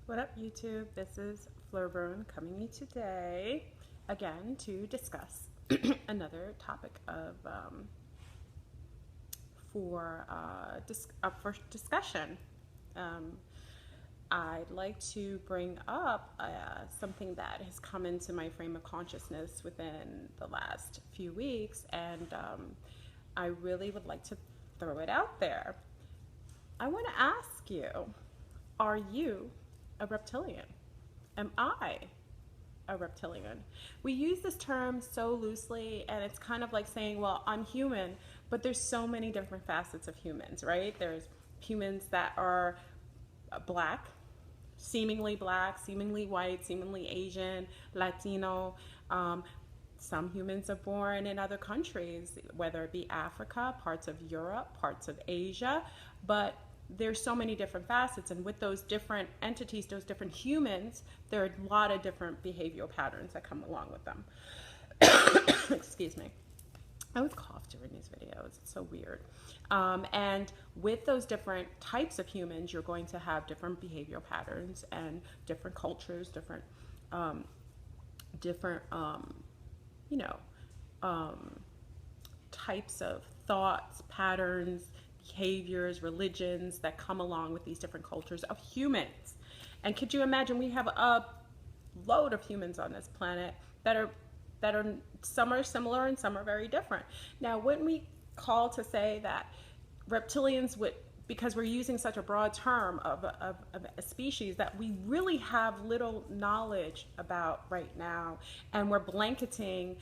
What up, YouTube? This is Flurburn coming to you today again to discuss another topic of for discussion. Um, I'd like to bring up something that has come into my frame of consciousness within the last few weeks, and I really would like to throw it out there. I want to ask you, are you a reptilian? Am I a reptilian? We use this term so loosely, and it's kind of like saying, well, I'm human, but there's so many different facets of humans, right? There's humans that are black, seemingly white, seemingly Asian, Latino. Some humans are born in other countries, whether it be Africa, parts of Europe, parts of Asia, but there's so many different facets, and with those different entities, those different humans, there are a lot of different behavioral patterns that come along with them. Excuse me. I always cough during these videos. It's so weird. And with those different types of humans, you're going to have different behavioral patterns and different cultures, different types of thoughts, patterns, behaviors, religions that come along with these different cultures of humans. And could you imagine, we have a load of humans on this planet that are some are similar and some are very different. Now, wouldn't we call to say that reptilians would, because we're using such a broad term of a species that we really have little knowledge about right now, and we're blanketing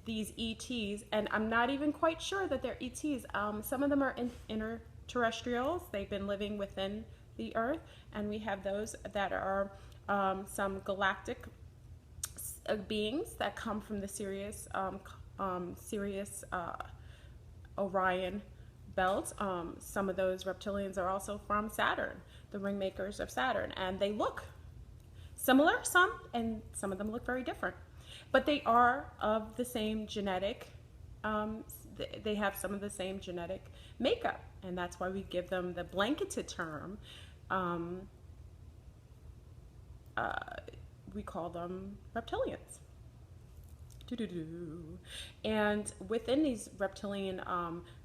these ETs, and I'm not even quite sure that they're ETs. Some of them are interterrestrials. They've been living within the Earth, and we have those that are some galactic beings that come from the Sirius Orion belt. Some of those reptilians are also from Saturn, the ring makers of Saturn, and they look similar, and some of them look very different. But they are of the same genetic, they have some of the same genetic makeup, and that's why we give them the blanketed term. We call them reptilians. And within these reptilian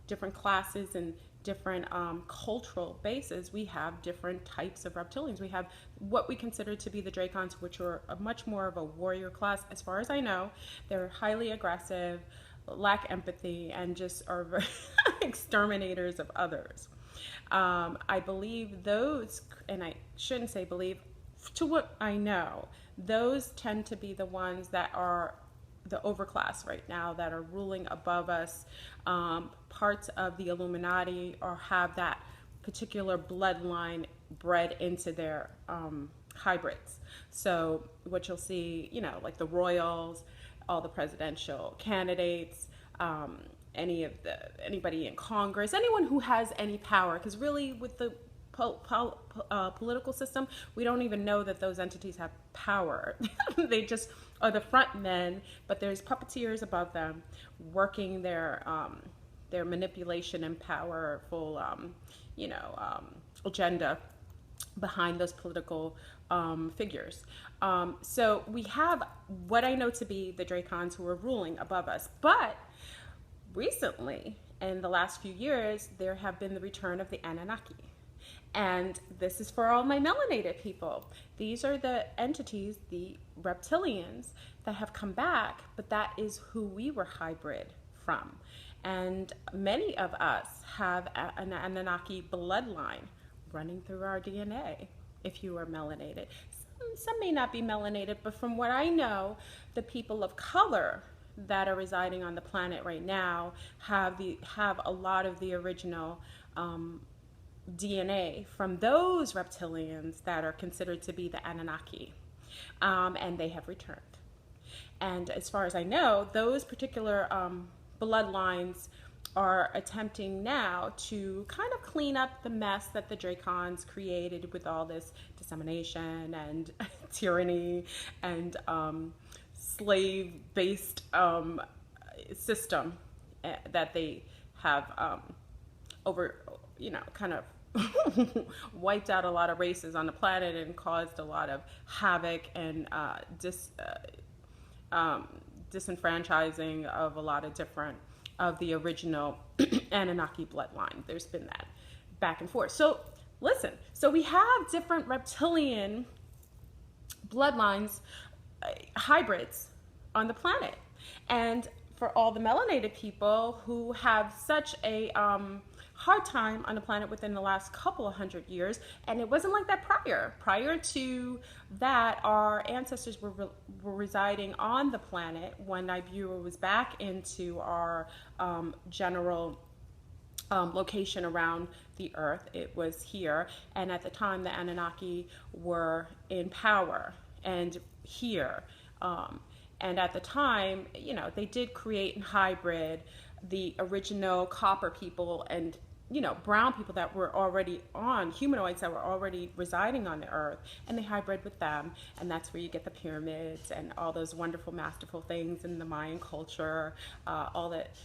different classes and different cultural bases, we have different types of reptilians. We have what we consider to be the Dracons, which are much more of a warrior class. As far as I know, they're highly aggressive, lack empathy, and just are exterminators of others. I believe those, and I shouldn't say believe, to what I know, those tend to be the ones that are the overclass right now, that are ruling above us. Parts of the Illuminati or have that particular bloodline bred into their hybrids. So what you'll see, like the royals, all the presidential candidates, anybody in Congress, anyone who has any power, because really with the political system, we don't even know that those entities have power. They just are the front men, but there's puppeteers above them working their manipulation and powerful agenda behind those political figures. So we have what I know to be the Dracons who are ruling above us. But recently, in the last few years, there have been the return of the Anunnaki. And this is for all my melanated people. These are the entities, the reptilians, that have come back, but that is who we were hybrid from. And many of us have an Anunnaki bloodline running through our DNA, if you are melanated. Some may not be melanated, but from what I know, the people of color that are residing on the planet right now have a lot of the original DNA from those reptilians that are considered to be the Anunnaki, and they have returned. And as far as I know, those particular bloodlines are attempting now to kind of clean up the mess that the Dracons created with all this dissemination and tyranny and slave-based system that they have kind of wiped out a lot of races on the planet and caused a lot of havoc and disenfranchising of a lot of different of the original Anunnaki bloodline. There's been that back and forth. So listen, so we have different reptilian bloodlines, hybrids on the planet. And for all the melanated people who have such a hard time on the planet within the last couple of 100 years, and it wasn't like that prior. Prior to that, our ancestors were residing on the planet when Nibiru was back into our general location around the earth. It was here, and at the time the Anunnaki were in power and here. And at the time, you know, they did create and hybrid the original copper people and, you know, brown people that were already on, humanoids that were already residing on the earth, and they hybrid with them. And that's where you get the pyramids and all those wonderful, masterful things in the Mayan culture, all that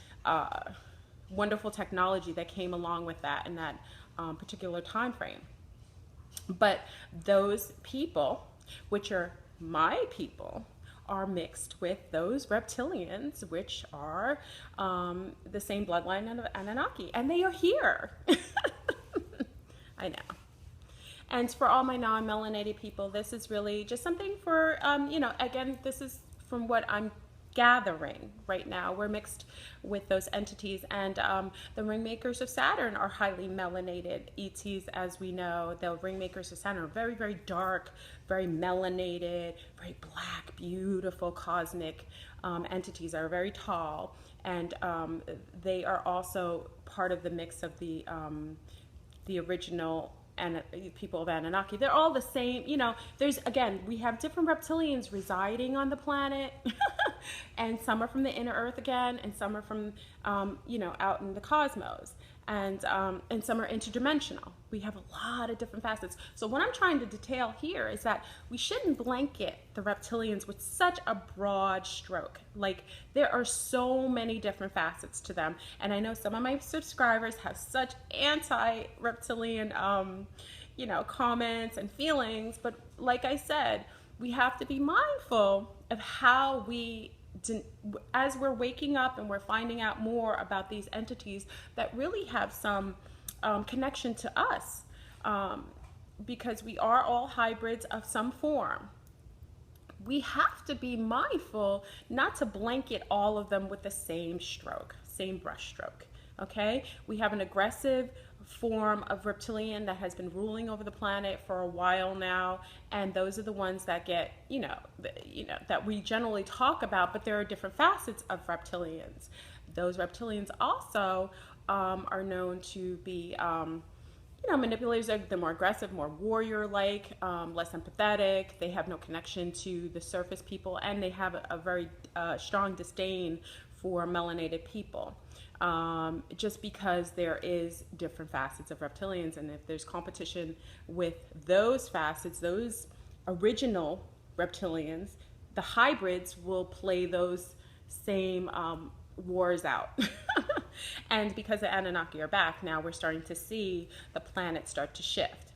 wonderful technology that came along with that in that particular time frame. But those people, which are my people, are mixed with those reptilians, which are the same bloodline of Anunnaki, and they are here. I know. And for all my non-melanated people, this is really just something for, you know, again, this is from what I'm gathering right now. We're mixed with those entities, and the ringmakers of Saturn are highly melanated ETs, as we know. The ringmakers of Saturn are very, very dark, very melanated, very black, beautiful cosmic entities that are very tall, and they are also part of the mix of the original and people of Anunnaki. They're all the same, you know. There's, again, we have different reptilians residing on the planet and some are from the inner earth again, and some are from you know, out in the cosmos, and some are interdimensional. We have a lot of different facets. So what I'm trying to detail here is that we shouldn't blanket the reptilians with such a broad stroke. Like, there are so many different facets to them, and I know some of my subscribers have such anti-reptilian you know, comments and feelings, but like I said, we have to be mindful of how we, as we're waking up and we're finding out more about these entities that really have some connection to us, because we are all hybrids of some form. We have to be mindful not to blanket all of them with the same stroke, same brush stroke. Okay, we have an aggressive form of reptilian that has been ruling over the planet for a while now, and those are the ones that get, you know, that we generally talk about. But there are different facets of reptilians. Those reptilians also are known to be, you know, manipulators. They're more aggressive, more warrior-like, less empathetic. They have no connection to the surface people, and they have a very strong disdain for melanated people. Just because there is different facets of reptilians, and if there's competition with those facets, those original reptilians, the hybrids will play those same wars out. And because the Anunnaki are back, now we're starting to see the planet start to shift.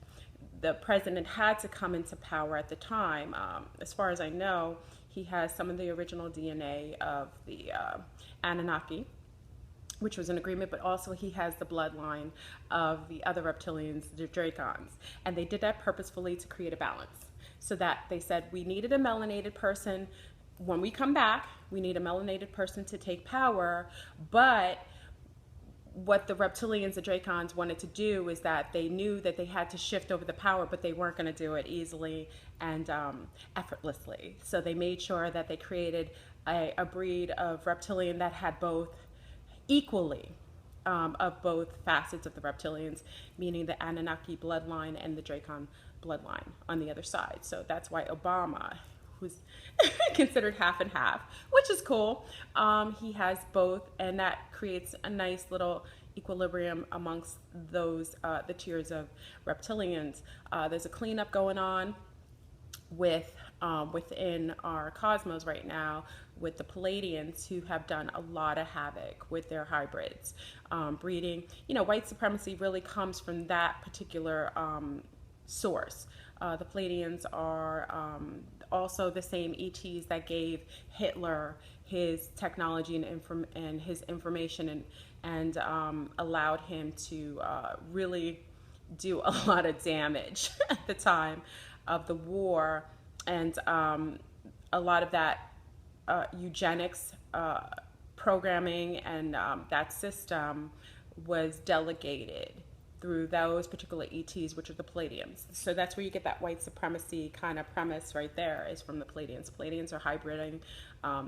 The president had to come into power at the time. As far as I know, he has some of the original DNA of the Anunnaki, which was an agreement, but also he has the bloodline of the other reptilians, the Dracons. And they did that purposefully to create a balance. So that they said, we needed a melanated person. When we come back, we need a melanated person to take power. But what the reptilians, the Dracons, wanted to do is that they knew that they had to shift over the power, but they weren't going to do it easily and effortlessly. So they made sure that they created a breed of reptilian that had both equally of both facets of the reptilians, meaning the Anunnaki bloodline and the Dracon bloodline on the other side. So that's why Obama, who's considered half and half, which is cool, he has both, and that creates a nice little equilibrium amongst those the tiers of reptilians. There's a cleanup going on with within our cosmos right now with the Palladians, who have done a lot of havoc with their hybrids, breeding. You know, white supremacy really comes from that particular source. The Palladians are also the same ETs that gave Hitler his technology and his information, and allowed him to really do a lot of damage at the time of the war, and a lot of that eugenics programming and that system was delegated through those particular ETs, which are the Palladians. So that's where you get that white supremacy kind of premise right there, is from the Palladians. Palladians are hybriding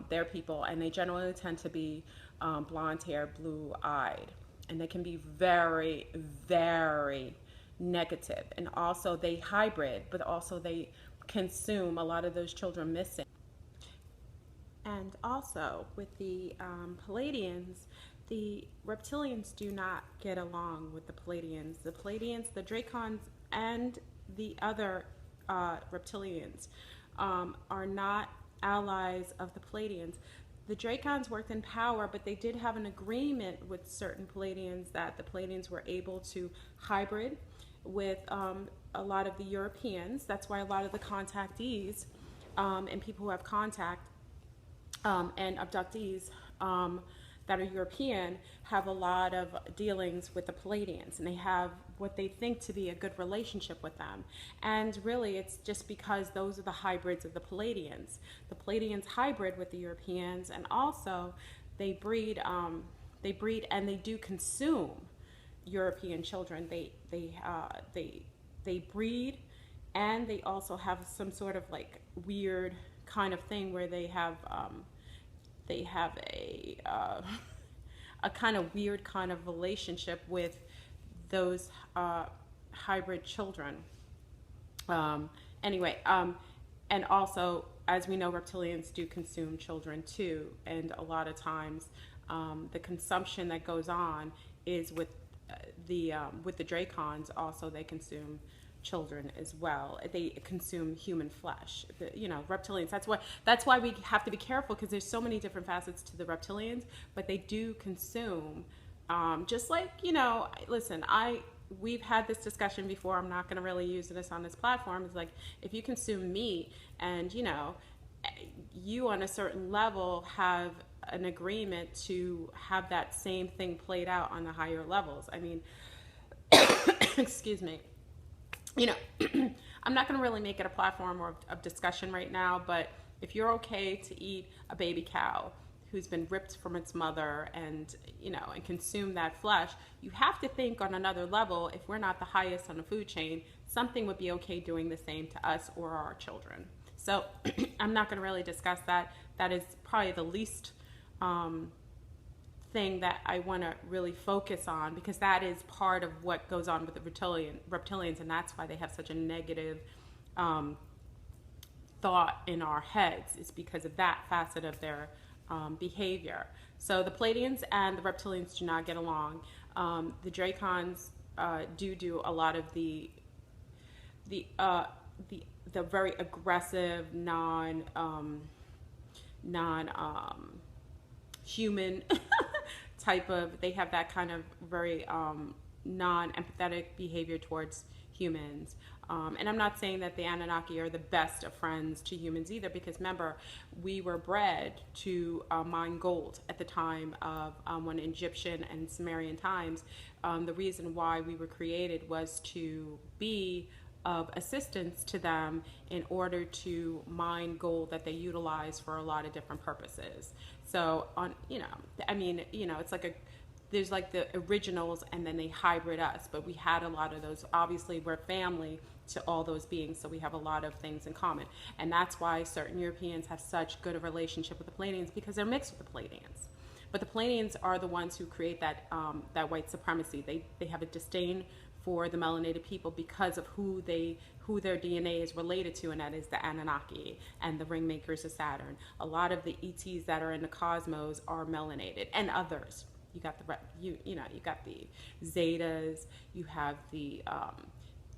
their people, and they generally tend to be blonde hair, blue eyed, and they can be very, very negative. And also they hybrid, but also they consume a lot of those children missing. And also with the Palladians, the Reptilians do not get along with the Palladians. The Palladians, the Dracons, and the other Reptilians are not allies of the Palladians. The Dracons worked in power, but they did have an agreement with certain Palladians that the Palladians were able to hybrid with a lot of the Europeans. That's why a lot of the contactees and people who have contact and abductees that are European have a lot of dealings with the Palladians, and they have what they think to be a good relationship with them. And really, it's just because those are the hybrids of the Palladians. The Palladians hybrid with the Europeans, and also they breed and they do consume European children. They breed, and they also have some sort of like weird kind of thing where they have a kind of weird kind of relationship with those hybrid children. Anyway, and also, as we know, reptilians do consume children too, and a lot of times the consumption that goes on is with the Dracons. Also, they consume children as well. They consume human flesh. Reptilians. That's why we have to be careful, because there's so many different facets to the reptilians. But they do consume, just like listen. We've had this discussion before. I'm not going to really use this on this platform. It's like, if you consume meat, and you on a certain level have an agreement to have that same thing played out on the higher levels. I mean, excuse me. I'm not going to really make it a platform of discussion right now, but if you're okay to eat a baby cow who's been ripped from its mother and consume that flesh, you have to think on another level. If we're not the highest on the food chain, something would be okay doing the same to us or our children. So I'm not going to really discuss that. That is probably the least thing that I want to really focus on, because that is part of what goes on with the reptilians, and that's why they have such a negative thought in our heads, is because of that facet of their behavior. So the Pleiadians and the reptilians do not get along. The Dracons do a lot of the very aggressive, human type of, they have that kind of very non-empathetic behavior towards humans. And I'm not saying that the Anunnaki are the best of friends to humans either, because remember, we were bred to mine gold at the time of when Egyptian and Sumerian times. The reason why we were created was to be of assistance to them in order to mine gold that they utilize for a lot of different purposes. So it's like there's like the originals, and then they hybrid us, but we had a lot of those. Obviously, we're family to all those beings, so we have a lot of things in common. And that's why certain Europeans have such good a relationship with the Pleiadians, because they're mixed with the Pleiadians. But the Pleiadians are the ones who create that white supremacy. They have a disdain for the melanated people because of who their DNA is related to, and that is the Annunaki and the ringmakers of Saturn. A lot of the ETs that are in the cosmos are melanated, and others. You got the you got the Zetas. You have the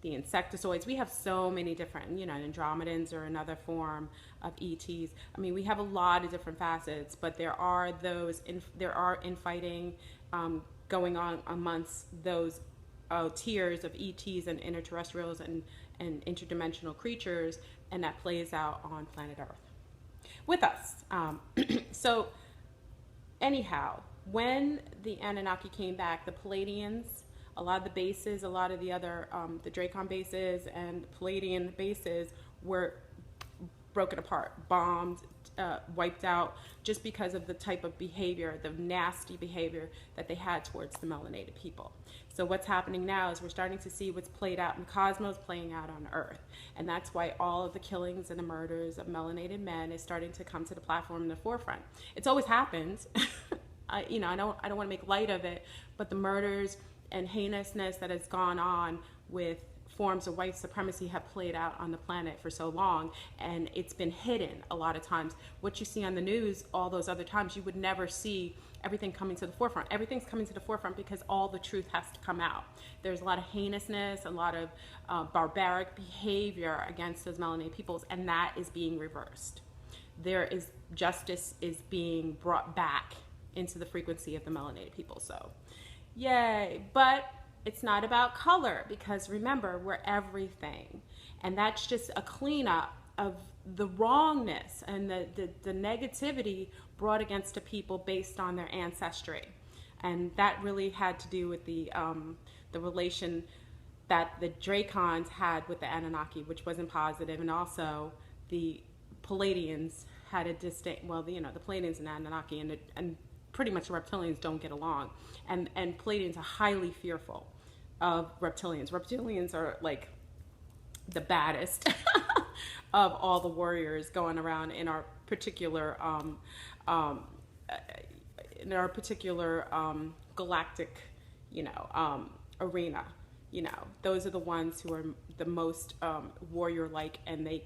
the insectoids. We have so many different, you know, Andromedans are another form of ETs. I mean, we have a lot of different facets, but there are there are infighting going on amongst those tiers of ETs and interterrestrials and interdimensional creatures, and that plays out on planet Earth with us. So anyhow, when the Anunnaki came back, the Palladians, a lot of the bases, a lot of the other, the Dracon bases and Palladian bases were broken apart, bombed, wiped out, just because of the type of behavior, the nasty behavior that they had towards the melanated people. So what's happening now is we're starting to see what's played out in the cosmos playing out on Earth. And that's why all of the killings and the murders of melanated men is starting to come to the platform in the forefront. It's always happened. I don't want to make light of it, but the murders and heinousness that has gone on with forms of white supremacy have played out on the planet for so long, and it's been hidden a lot of times. What you see on the news all those other times, you would never see everything coming to the forefront. Everything's coming to the forefront because all the truth has to come out. There's a lot of heinousness, a lot of barbaric behavior against those melanated peoples, and that is being reversed. Justice is being brought back into the frequency of the melanated people. So yay. But it's not about color, because remember, we're everything. And that's just a cleanup of the wrongness and the negativity brought against a people based on their ancestry. And that really had to do with the relation that the Dracons had with the Anunnaki, which wasn't positive, and also the Palladians had a distinct, well, the Palladians and Anunnaki and pretty much the Reptilians don't get along. And Palladians are highly fearful of Reptilians. Reptilians are like the baddest of all the warriors going around in our particular galactic, arena. Those are the ones who are the most warrior-like, and they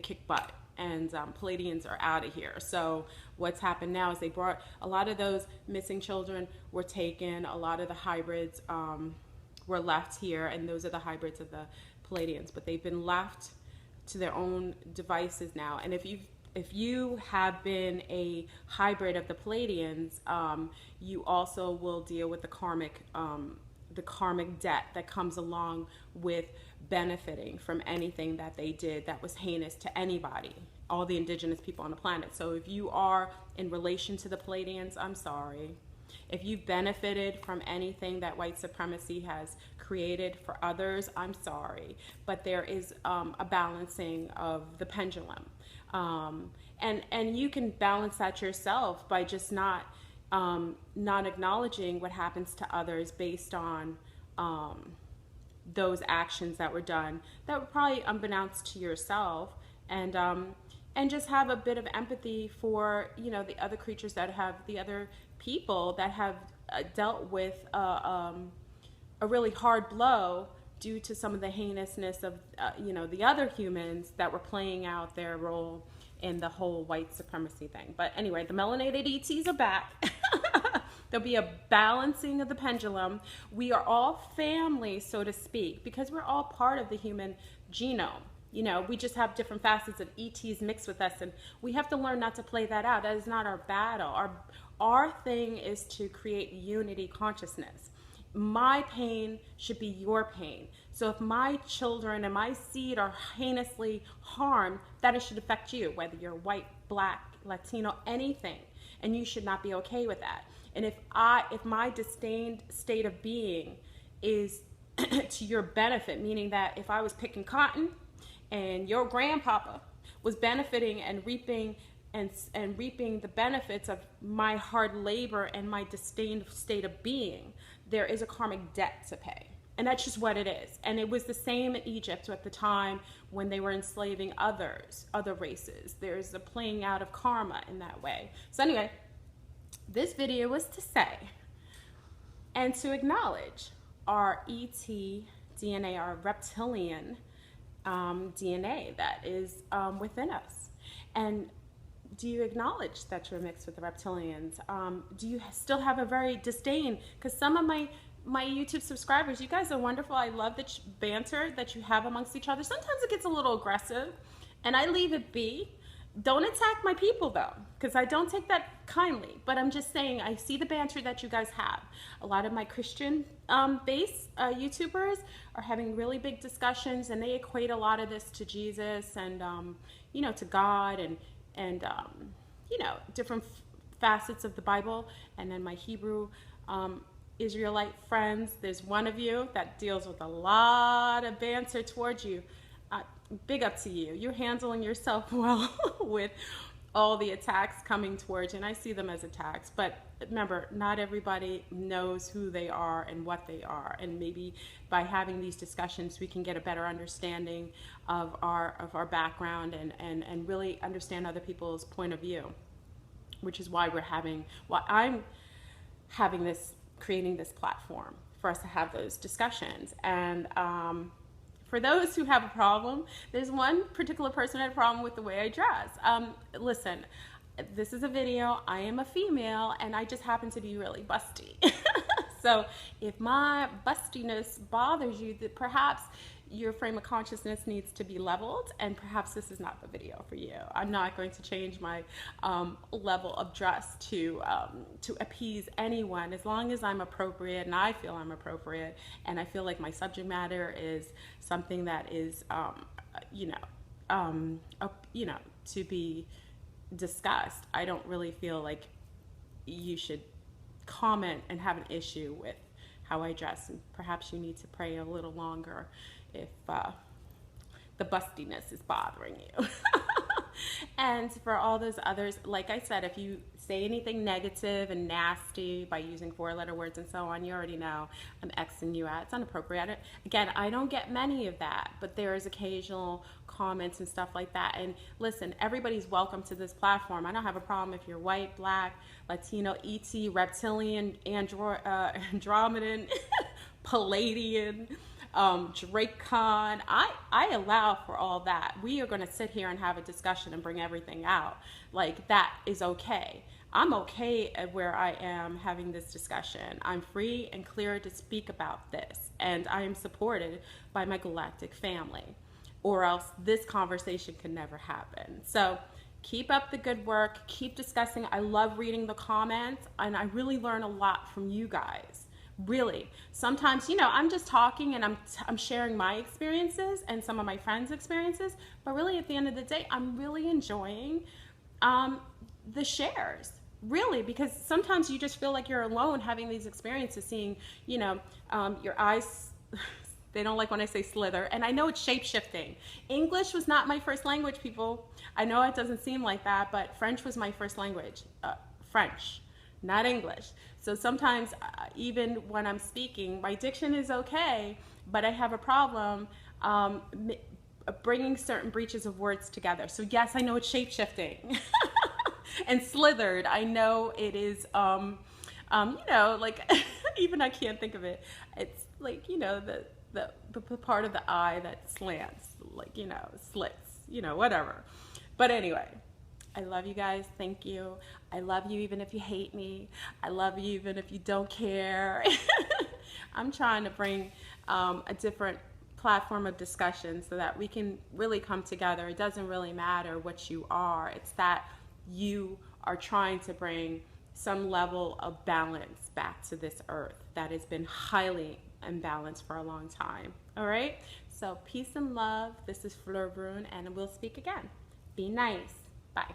kick butt. And Palladians are out of here. So what's happened now is they brought a lot of those missing children were taken. A lot of the hybrids were left here, and those are the hybrids of the Palladians. But they've been left to their own devices now. And if you have been a hybrid of the Palladians, you also will deal with the karmic debt that comes along with benefiting from anything that they did that was heinous to anybody, all the indigenous people on the planet. So if you are in relation to the Palladians, I'm sorry. If you've benefited from anything that white supremacy has created for others, I'm sorry. But there is a balancing of the pendulum. And you can balance that yourself by just not acknowledging what happens to others based on those actions that were done that were probably unbeknownst to yourself, and just have a bit of empathy for the other creatures that have, the other people that have dealt with a really hard blow due to some of the heinousness of the other humans that were playing out their role in the whole white supremacy thing. But anyway, the melanated ETs are back. There'll be a balancing of the pendulum. We are all family, so to speak, because we're all part of the human genome. We just have different facets of ETs mixed with us, and we have to learn not to play that out. That is not our battle. Our thing is to create unity consciousness. My pain should be your pain. So if my children and my seed are heinously harmed, that it should affect you, whether you're white, black, Latino, anything. And you should not be okay with that. And if my disdained state of being is to your benefit, meaning that if I was picking cotton and your grandpapa was benefiting and reaping the benefits of my hard labor and my disdained state of being, there is a karmic debt to pay. And that's just what it is. And it was the same in Egypt at the time when they were enslaving other races. There's a playing out of karma in that way. So anyway, this video was to say and to acknowledge our ET DNA, our reptilian DNA that is within us. And do you acknowledge that you're mixed with the reptilians? Do you still have a very disdain? Because some of my my YouTube subscribers, you guys are wonderful. I love the banter that you have amongst each other. Sometimes it gets a little aggressive, and I leave it be. Don't attack my people though, because I don't take that kindly. But I'm just saying, I see the banter that you guys have. A lot of my Christian based YouTubers are having really big discussions, and they equate a lot of this to Jesus and you know, to God and you know, different facets of the Bible. And then my Hebrew Israelite friends, there's one of you that deals with a lot of banter towards you. Big up to you. You're handling yourself well with all the attacks coming towards you, and I see them as attacks. But remember, not everybody knows who they are and what they are, and maybe by having these discussions we can get a better understanding of our background and really understand other people's point of view, which is why I'm having this, creating this platform for us to have those discussions. And for those who have a problem, there's one particular person who had a problem with the way I dress. Listen, this is a video. I am a female, and I just happen to be really busty. So if my bustiness bothers you, that perhaps your frame of consciousness needs to be leveled, and perhaps this is not the video for you. I'm not going to change my level of dress to appease anyone, as long as I'm appropriate and I feel I'm appropriate, and I feel like my subject matter is something that is you know, to be discussed. I don't really feel like you should comment and have an issue with how I dress, and perhaps you need to pray a little longer if the bustiness is bothering you. And for all those others, like I said, if you say anything negative and nasty by using 4-letter words and so on, you already know I'm Xing you out. It's inappropriate. Again, I don't get many of that, but there is occasional comments and stuff like that. And listen, everybody's welcome to this platform. I don't have a problem if you're white, black, Latino, ET, reptilian, Andromedan, Palladian, Drake Con. I allow for all that. We are going to sit here and have a discussion and bring everything out. Like, that is okay. I'm okay at where I am having this discussion. I'm free and clear to speak about this, and I am supported by my galactic family, or else this conversation can never happen. So keep up the good work, keep discussing. I love reading the comments, and I really learn a lot from you guys. Really, sometimes, you know, I'm just talking and I'm sharing my experiences and some of my friends' experiences, but really at the end of the day, I'm really enjoying the shares, really, because sometimes you just feel like you're alone having these experiences, seeing, you know, your eyes, they don't like when I say slither, and I know it's shape-shifting. English was not my first language, people. I know it doesn't seem like that, but French was my first language. French, not English. So sometimes, even when I'm speaking, my diction is okay, but I have a problem bringing certain breaches of words together. So yes, I know it's shape-shifting. And slithered, I know it is, you know, like, even I can't think of it. It's like, you know, the part of the eye that slants, like, you know, slits, you know, whatever. But anyway, I love you guys. Thank you. I love you even if you hate me. I love you even if you don't care. I'm trying to bring a different platform of discussion so that we can really come together. It doesn't really matter what you are. It's that you are trying to bring some level of balance back to this earth that has been highly imbalanced for a long time. All right? So peace and love. This is Fleur Brune, and we'll speak again. Be nice. Bye.